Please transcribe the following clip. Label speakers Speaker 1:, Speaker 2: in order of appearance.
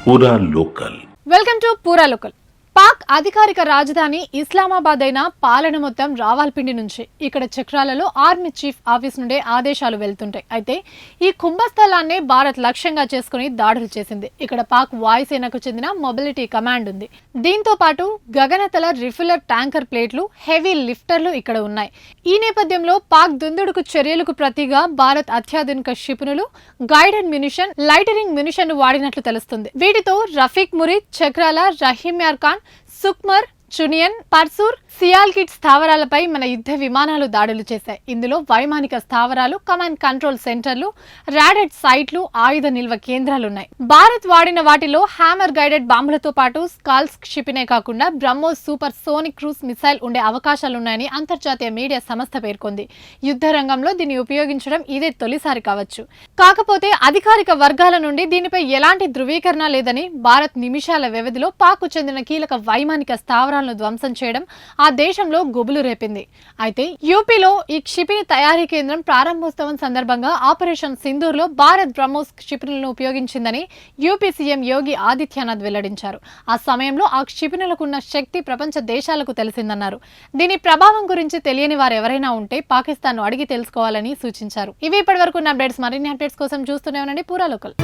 Speaker 1: పూరా local.
Speaker 2: Welcome to పూరా local. Pak అధికారిక రాజధాని ఇస్లామాబాద్ అయిన పాలన మొత్తం రావాల్పిండి నుంచి. ఇక్కడ చక్రాలలో ఆర్మీ చీఫ్ ఆఫీస్ నుండే ఆదేశాలు వెళ్తుంటాయి. అయితే ఈ కుంభస్థలాన్నే భారత్ లక్ష్యంగా చేసుకుని దాడులు చేసింది. ఇక్కడ పాక్ వాయుసేనకు చెందిన మొబిలిటీ కమాండ్ ఉంది. దీంతో పాటు గగనతల రిఫిల్లర్ ట్యాంకర్ ప్లేట్లు, హెవీ లిఫ్టర్లు ఇక్కడ ఉన్నాయి. ఈ నేపథ్యంలో పాక్ దుందుడుకు చర్యలకు ప్రతిగా భారత్ అత్యాధునిక క్షిపణులు, గైడెడ్ మ్యునిషన్, లైటరింగ్ మ్యునిషన్ వాడినట్లు తెలుస్తుంది. వీటితో రఫీక్ మురీద్, చక్రాల, రహీమ్ యార్ ఖాన్, సుక్మర్, చునియన్, పర్సూర్, సియాల్కిట్ స్థావరాలపై మన యుద్ధ విమానాలు దాడులు చేశాయి. ఇందులో వైమానిక స్థావరాలు, కమాండ్ కంట్రోల్ సెంటర్లు, రాడెడ్ సైట్లు, ఆయుధ నిల్వ కేంద్రాలున్నాయి. భారత్ వాడిన వాటిలో హ్యామర్ గైడెడ్ బాంబులతో పాటు స్కాల్స్ క్షిపణే కాకుండా BrahMos super sonic cruise missile ఉండే అవకాశాలున్నాయని అంతర్జాతీయ మీడియా సంస్థ పేర్కొంది. యుద్ధ రంగంలో దీన్ని ఉపయోగించడం ఇదే తొలిసారి కావచ్చు. కాకపోతే అధికారిక వర్గాల నుండి దీనిపై ఎలాంటి ధృవీకరణ లేదని, భారత్ నిమిషాల వ్యవధిలో పాక్ చెందిన కీలక వైమానిక స్థావరాలను ధ్వంసం చేయడం ఆ దేశంలో గుబులు రేపింది. అయితే యూపీలో ఈ క్షిపణి తయారీ కేంద్రం ప్రారంభోత్సవం సందర్భంగా ఆపరేషన్ సింధూర్లో భారత్ బ్రహ్మోస్ క్షిపణులను ఉపయోగించిందని యూపీ సీఎం యోగి ఆదిత్యనాథ్ వెల్లడించారు. ఆ సమయంలో ఆ క్షిపణులకున్న శక్తి ప్రపంచ దేశాలకు తెలిసిందన్నారు. దీని ప్రభావం గురించి తెలియని వారు ఎవరైనా ఉంటే పాకిస్తాన్ అడిగి తెలుసుకోవాలని సూచించారు. ఇవి ఇప్పటివరకు ఉన్న అప్డేట్స్. మరిన్ని అప్డేట్స్ కోసం చూస్తూనే ఉండండి పూరా లోకల్.